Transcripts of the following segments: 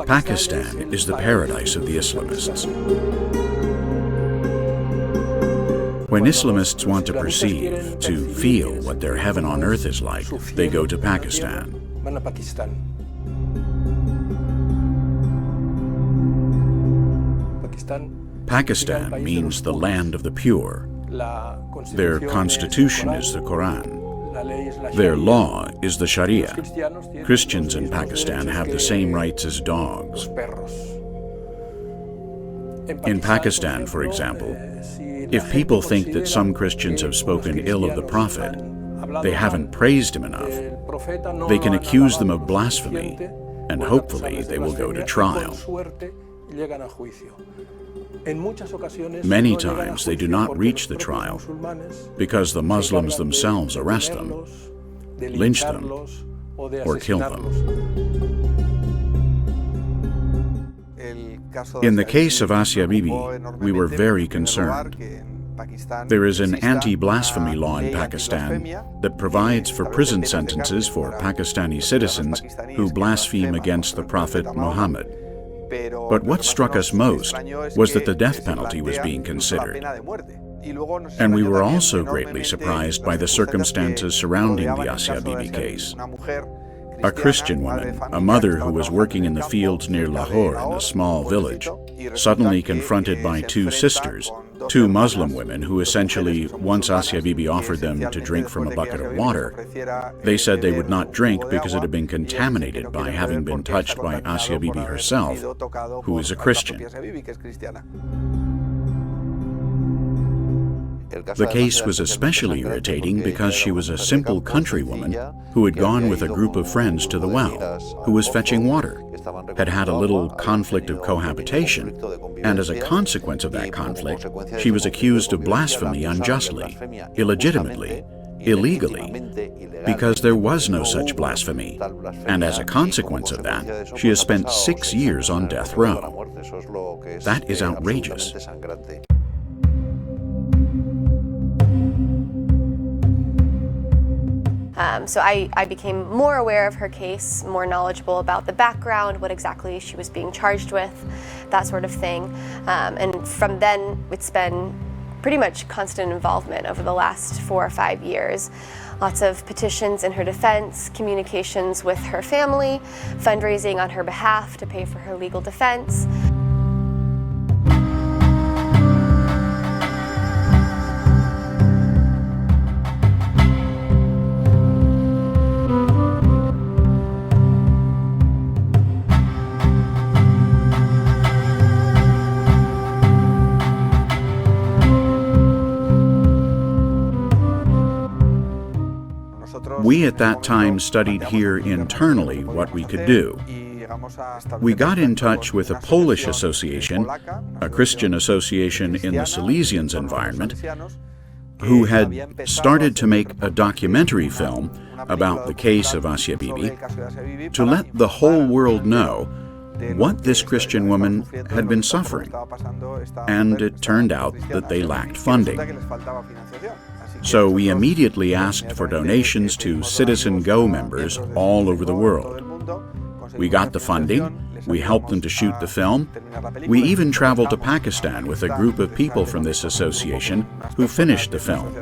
Pakistan is the paradise of the Islamists. When Islamists want to perceive, to feel what their heaven on earth is like, they go to Pakistan. Pakistan means the land of the pure. Their constitution is the Quran. Their law is the Sharia. Christians in Pakistan have the same rights as dogs. In Pakistan, for example, if people think that some Christians have spoken ill of the Prophet, they haven't praised him enough, they can accuse them of blasphemy, and hopefully they will go to trial. Many times they do not reach the trial because the Muslims themselves arrest them, lynch them, or kill them. In the case of Asii Bibi, we were very concerned. There is an anti-blasphemy law in Pakistan that provides for prison sentences for Pakistani citizens who blaspheme against the Prophet Muhammad. But what struck us most was that the death penalty was being considered. And we were also greatly surprised by the circumstances surrounding the Asii Bibi case. A Christian woman, a mother who was working in the fields near Lahore in a small village, suddenly confronted by two sisters, two Muslim women who essentially, once Asii Bibi offered them to drink from a bucket of water, they said they would not drink because it had been contaminated by having been touched by Asii Bibi herself, who is a Christian. The case was especially irritating because she was a simple countrywoman who had gone with a group of friends to the well, who was fetching water, had had a little conflict of cohabitation, and as a consequence of that conflict, she was accused of blasphemy unjustly, illegitimately, illegally, because there was no such blasphemy, and as a consequence of that, she has spent 6 years on death row. That is outrageous. So I became more aware of her case, more knowledgeable about the background, what exactly she was being charged with, that sort of thing. And from then, it's been pretty much constant involvement over the last 4 or 5 years. Lots of petitions in her defense, communications with her family, fundraising on her behalf to pay for her legal defense. We at that time studied here internally what we could do. We got in touch with a Polish association, a Christian association in the Silesians environment, who had started to make a documentary film about the case of Asii Bibi to let the whole world know what this Christian woman had been suffering. And it turned out that they lacked funding. So we immediately asked for donations to CitizenGO members all over the world. We got the funding, we helped them to shoot the film, we even traveled to Pakistan with a group of people from this association who finished the film.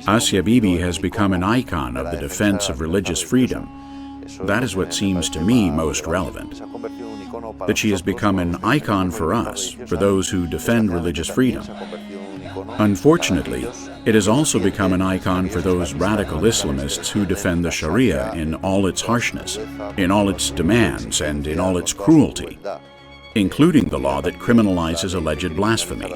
Asii Bibi has become an icon of the defense of religious freedom. That is what seems to me most relevant. That she has become an icon for us, for those who defend religious freedom. Unfortunately, it has also become an icon for those radical Islamists who defend the Sharia in all its harshness, in all its demands, and in all its cruelty, including the law that criminalizes alleged blasphemy.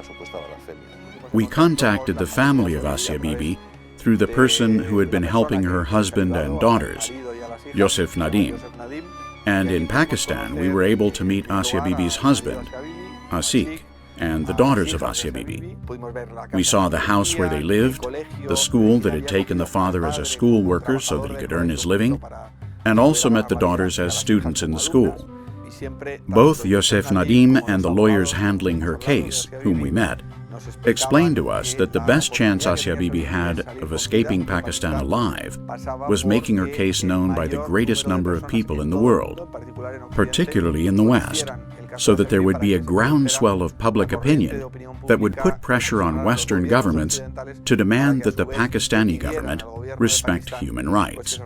We contacted the family of Asii Bibi through the person who had been helping her husband and daughters, Yosef Nadim. And in Pakistan, we were able to meet Asii Bibi's husband, Asik, and the daughters of Asii Bibi. We saw the house where they lived, the school that had taken the father as a school worker so that he could earn his living, and also met the daughters as students in the school. Both Yosef Nadim and the lawyers handling her case, whom we met, explained to us that the best chance Asii Bibi had of escaping Pakistan alive was making her case known by the greatest number of people in the world, particularly in the West, so that there would be a groundswell of public opinion that would put pressure on Western governments to demand that the Pakistani government respect human rights.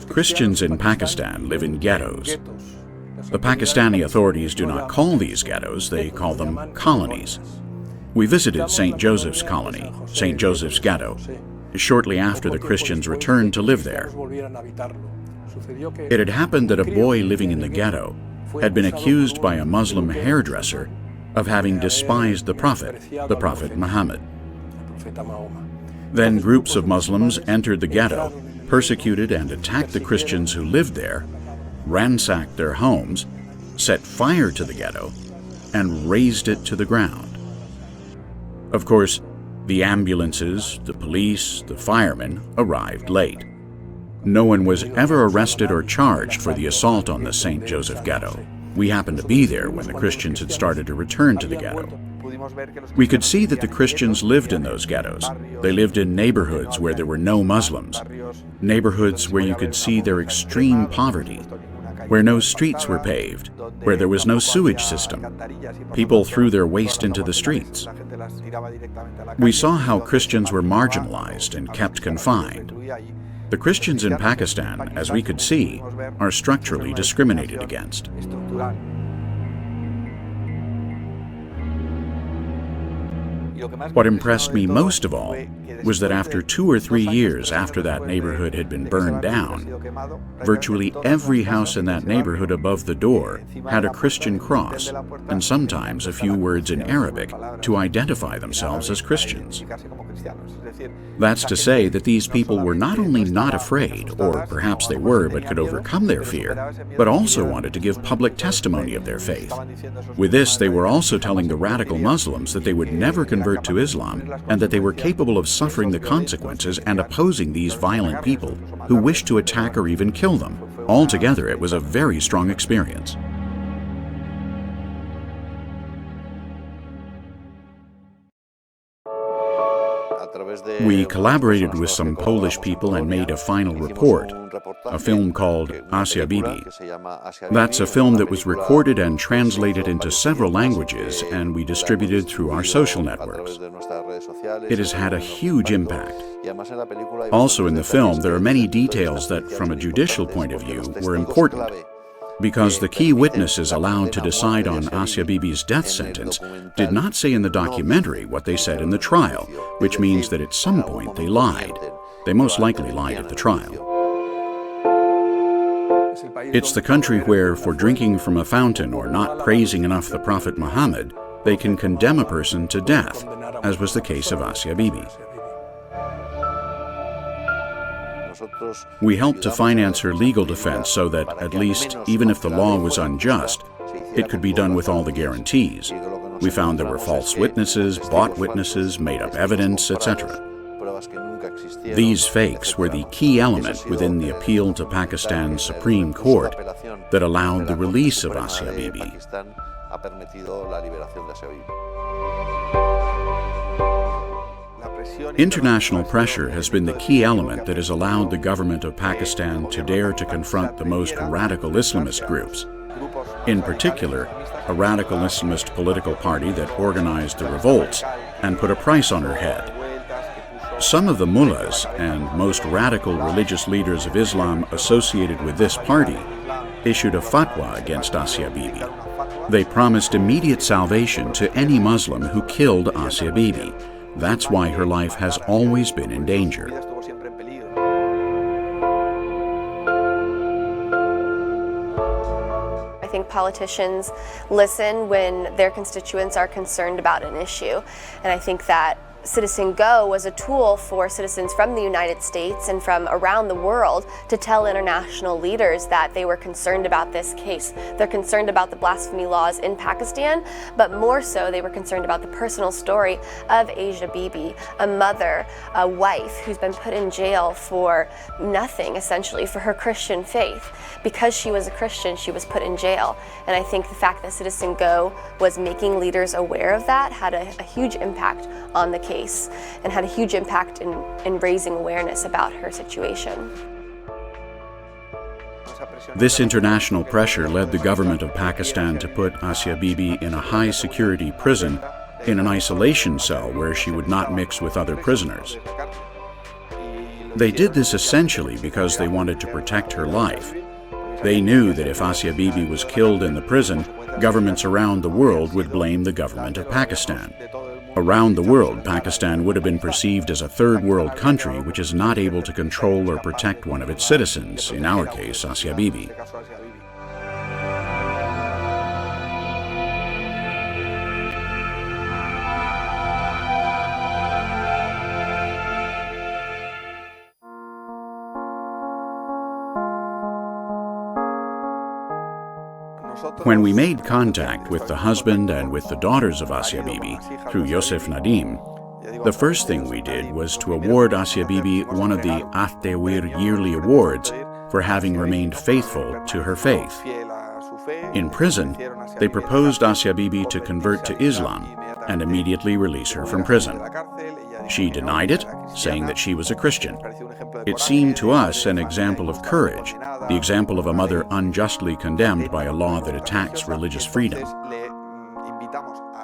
Christians in Pakistan live in ghettos. The Pakistani authorities do not call these ghettos, they call them colonies. We visited St. Joseph's Colony, St. Joseph's Ghetto, shortly after the Christians returned to live there. It had happened that a boy living in the ghetto had been accused by a Muslim hairdresser of having despised the Prophet Muhammad. Then groups of Muslims entered the ghetto, persecuted and attacked the Christians who lived there, ransacked their homes, set fire to the ghetto, and razed it to the ground. Of course, the ambulances, the police, the firemen arrived late. No one was ever arrested or charged for the assault on the St. Joseph Ghetto. We happened to be there when the Christians had started to return to the ghetto. We could see that the Christians lived in those ghettos. They lived in neighborhoods where there were no Muslims, neighborhoods where you could see their extreme poverty, where no streets were paved, where there was no sewage system. People threw their waste into the streets. We saw how Christians were marginalized and kept confined. The Christians in Pakistan, as we could see, are structurally discriminated against. What impressed me most of all was that after 2 or 3 years after that neighborhood had been burned down, virtually every house in that neighborhood above the door had a Christian cross and sometimes a few words in Arabic to identify themselves as Christians. That's to say that these people were not only not afraid, or perhaps they were but could overcome their fear, but also wanted to give public testimony of their faith. With this, they were also telling the radical Muslims that they would never convert to Islam and that they were capable of suffering the consequences and opposing these violent people who wished to attack or even kill them. Altogether, it was a very strong experience. We collaborated with some Polish people and made a final report, a film called Asii Bibi. That's a film that was recorded and translated into several languages, and we distributed through our social networks. It has had a huge impact. Also in the film, there are many details that, from a judicial point of view, were important. Because the key witnesses allowed to decide on Asii Bibi's death sentence did not say in the documentary what they said in the trial, which means that at some point they lied. They most likely lied at the trial. It's the country where, for drinking from a fountain or not praising enough the Prophet Muhammad, they can condemn a person to death, as was the case of Asii Bibi. We helped to finance her legal defense so that, at least, even if the law was unjust, it could be done with all the guarantees. We found there were false witnesses, bought witnesses, made-up evidence, etc. These fakes were the key element within the appeal to Pakistan's Supreme Court that allowed the release of Asii Bibi. International pressure has been the key element that has allowed the government of Pakistan to dare to confront the most radical Islamist groups. In particular, a radical Islamist political party that organized the revolts and put a price on her head. Some of the mullahs and most radical religious leaders of Islam associated with this party issued a fatwa against Asii Bibi. They promised immediate salvation to any Muslim who killed Asii Bibi. That's why her life has always been in danger. I think politicians listen when their constituents are concerned about an issue, and I think that CitizenGO was a tool for citizens from the United States and from around the world to tell international leaders that they were concerned about this case. They're concerned about the blasphemy laws in Pakistan, but more so they were concerned about the personal story of Asii Bibi, a mother, a wife who's been put in jail for nothing, essentially, for her Christian faith. Because she was a Christian, she was put in jail. And I think the fact that CitizenGO was making leaders aware of that had a huge impact on the case and had a huge impact in raising awareness about her situation. This international pressure led the government of Pakistan to put Asii Bibi in a high-security prison in an isolation cell where she would not mix with other prisoners. They did this essentially because they wanted to protect her life. They knew that if Asii Bibi was killed in the prison, governments around the world would blame the government of Pakistan. Around the world, Pakistan would have been perceived as a third world country which is not able to control or protect one of its citizens, in our case, Asii Bibi. When we made contact with the husband and with the daughters of Asii Bibi through Yosef Nadim, the first thing we did was to award Asii Bibi one of the At-Tawir yearly awards for having remained faithful to her faith. In prison, they proposed Asii Bibi to convert to Islam and immediately release her from prison. She denied it, saying that she was a Christian. It seemed to us an example of courage, the example of a mother unjustly condemned by a law that attacks religious freedom.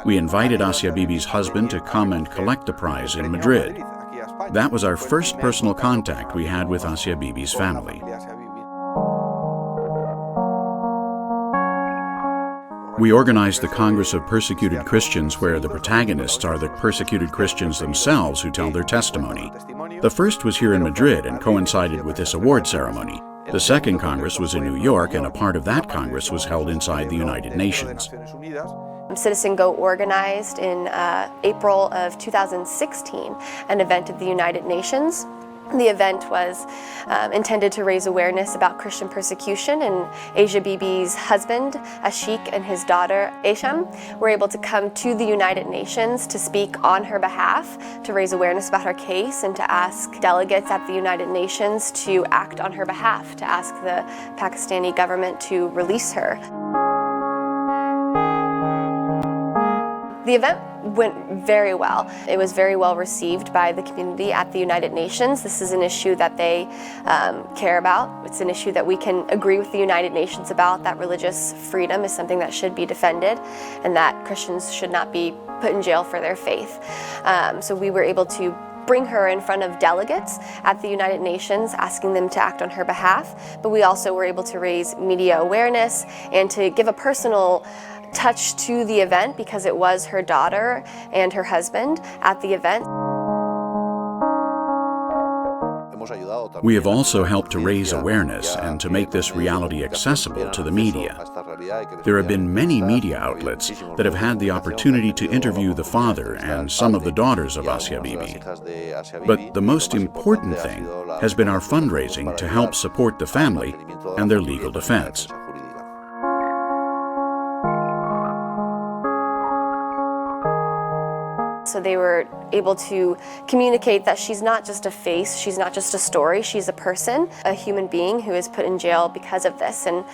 We invited Asii Bibi's husband to come and collect the prize in Madrid. That was our first personal contact we had with Asii Bibi's family. We organized the Congress of Persecuted Christians, where the protagonists are the persecuted Christians themselves who tell their testimony. The first was here in Madrid and coincided with this award ceremony. The second Congress was in New York, and a part of that Congress was held inside the United Nations. CitizenGO organized in April of 2016 an event at the United Nations. The event was intended to raise awareness about Christian persecution, and Asii Bibi's husband, Ashik, and his daughter, Esham, were able to come to the United Nations to speak on her behalf, to raise awareness about her case, and to ask delegates at the United Nations to act on her behalf, to ask the Pakistani government to release her. The event went very well. It was very well received by the community at the United Nations. This is an issue that they care about. It's an issue that we can agree with the United Nations about, that religious freedom is something that should be defended and that Christians should not be put in jail for their faith. So we were able to bring her in front of delegates at the United Nations, asking them to act on her behalf, but we also were able to raise media awareness and to give a personal touch to the event because it was her daughter and her husband at the event. We have also helped to raise awareness and to make this reality accessible to the media. There have been many media outlets that have had the opportunity to interview the father and some of the daughters of Asii Bibi. But the most important thing has been our fundraising to help support the family and their legal defense. So they were able to communicate that she's not just a face, she's not just a story, she's a person, a human being who is put in jail because of this. And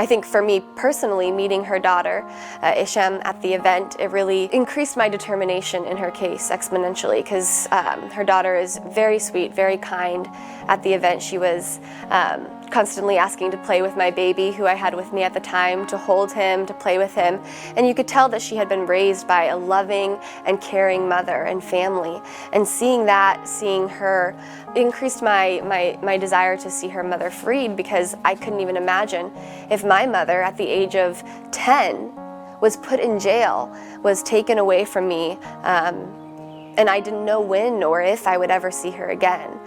I think for me personally, meeting her daughter, Isham, at the event, it really increased my determination in her case exponentially, because her daughter is very sweet, very kind. At the event, she was constantly asking to play with my baby, who I had with me at the time, to hold him, to play with him. And you could tell that she had been raised by a loving and caring mother and family. And seeing that, seeing her, increased my desire to see her mother freed, because I couldn't even imagine if my mother, at the age of 10, was put in jail, was taken away from me, and I didn't know when or if I would ever see her again.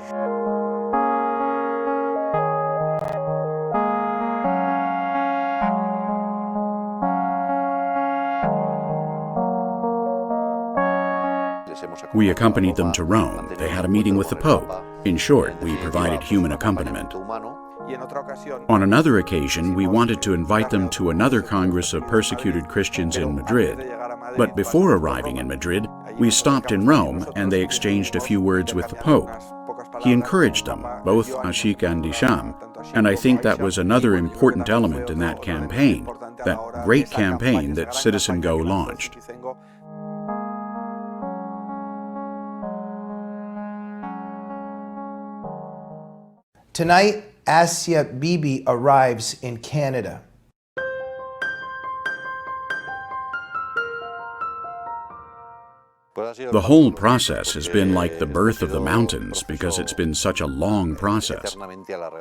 We accompanied them to Rome. They had a meeting with the Pope. In short, we provided human accompaniment. On another occasion, we wanted to invite them to another Congress of persecuted Christians in Madrid. But before arriving in Madrid, we stopped in Rome and they exchanged a few words with the Pope. He encouraged them, both Ashik and Hisham, and I think that was another important element in that campaign, that great campaign that CitizenGO launched. Tonight, Asii Bibi arrives in Canada. The whole process has been like the birth of the mountains because it's been such a long process.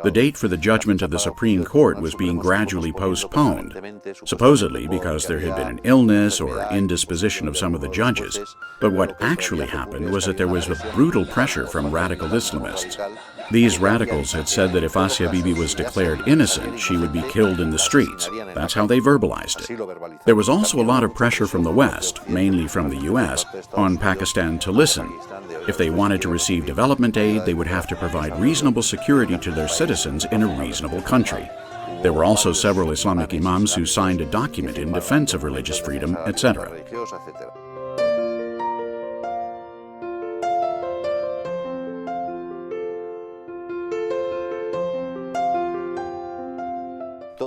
The date for the judgment of the Supreme Court was being gradually postponed, supposedly because there had been an illness or indisposition of some of the judges. But what actually happened was that there was a brutal pressure from radical Islamists. These radicals had said that if Asii Bibi was declared innocent, she would be killed in the streets. That's how they verbalized it. There was also a lot of pressure from the West, mainly from the U.S., on Pakistan to listen. If they wanted to receive development aid, they would have to provide reasonable security to their citizens in a reasonable country. There were also several Islamic imams who signed a document in defense of religious freedom, etc.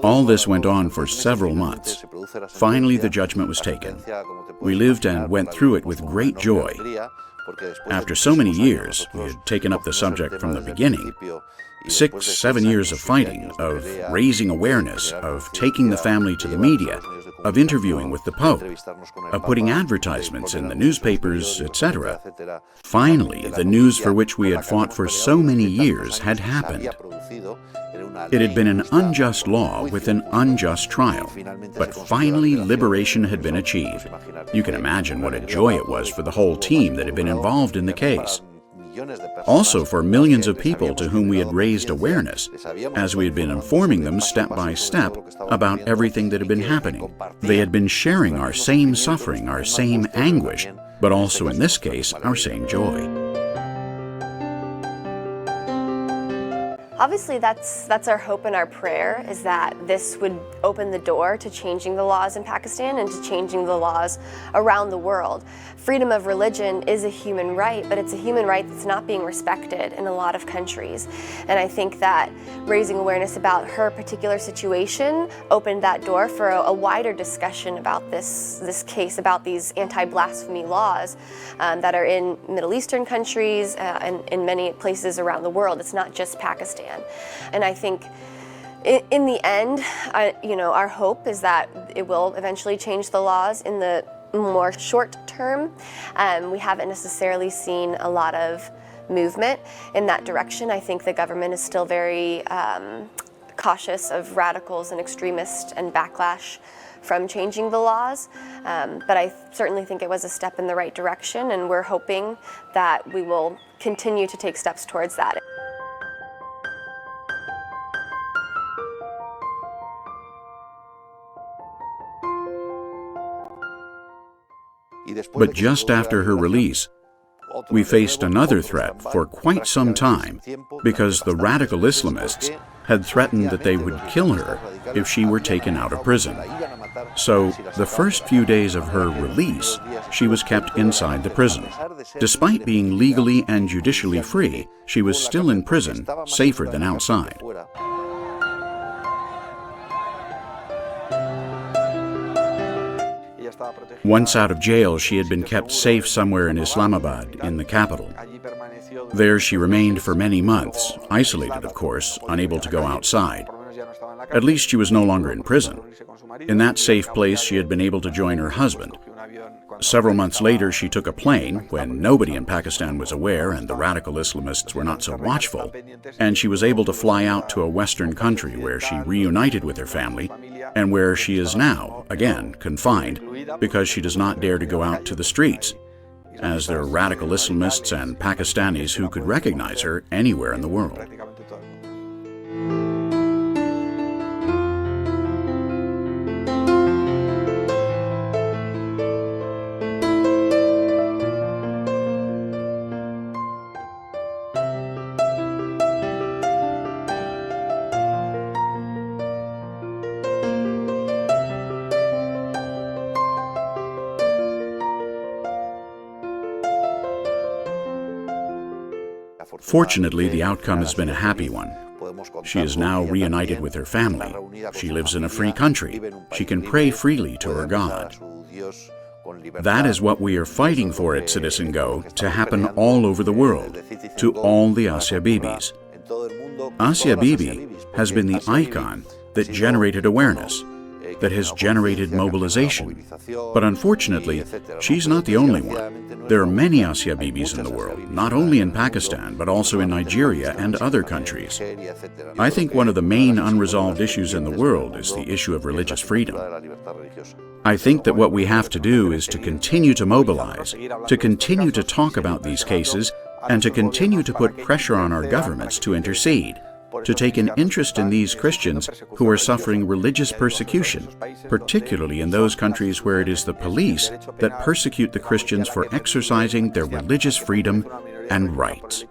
All this went on for several months. Finally, the judgment was taken. We lived and went through it with great joy. After so many years, we had taken up the subject from the beginning. 6, 7 years of fighting, of raising awareness, of taking the family to the media, of interviewing with the Pope, of putting advertisements in the newspapers, etc. Finally, the news for which we had fought for so many years had happened. It had been an unjust law with an unjust trial, but finally liberation had been achieved. You can imagine what a joy it was for the whole team that had been involved in the case. Also for millions of people to whom we had raised awareness, as we had been informing them step by step about everything that had been happening. They had been sharing our same suffering, our same anguish, but also in this case, our same joy. Obviously, that's our hope and our prayer, is that this would open the door to changing the laws in Pakistan and to changing the laws around the world. Freedom of religion is a human right, but it's a human right that's not being respected in a lot of countries. And I think that raising awareness about her particular situation opened that door for a wider discussion about this case, about these anti-blasphemy laws that are in Middle Eastern countries and in many places around the world. It's not just Pakistan. And I think in the end, our hope is that it will eventually change the laws in the more short term. We haven't necessarily seen a lot of movement in that direction. I think the government is still very cautious of radicals and extremists and backlash from changing the laws, but I certainly think it was a step in the right direction, and we're hoping that we will continue to take steps towards that. But just after her release, we faced another threat for quite some time because the radical Islamists had threatened that they would kill her if she were taken out of prison. So, the first few days of her release, she was kept inside the prison. Despite being legally and judicially free, she was still in prison, safer than outside. Once out of jail, she had been kept safe somewhere in Islamabad, in the capital. There she remained for many months, isolated of course, unable to go outside. At least she was no longer in prison. In that safe place, she had been able to join her husband. Several months later, she took a plane, when nobody in Pakistan was aware and the radical Islamists were not so watchful, and she was able to fly out to a Western country where she reunited with her family, and where she is now, again, confined, because she does not dare to go out to the streets, as there are radical Islamists and Pakistanis who could recognize her anywhere in the world. Fortunately, the outcome has been a happy one. She is now reunited with her family. She lives in a free country. She can pray freely to her God. That is what we are fighting for at CitizenGO to happen all over the world, to all the Asii Bibis. Asii Bibi has been the icon that generated awareness, that has generated mobilization. But unfortunately, she's not the only one. There are many Asii Bibis in the world, not only in Pakistan, but also in Nigeria and other countries. I think one of the main unresolved issues in the world is the issue of religious freedom. I think that what we have to do is to continue to mobilize, to continue to talk about these cases, and to continue to put pressure on our governments to intercede, to take an interest in these Christians who are suffering religious persecution, particularly in those countries where it is the police that persecute the Christians for exercising their religious freedom and rights.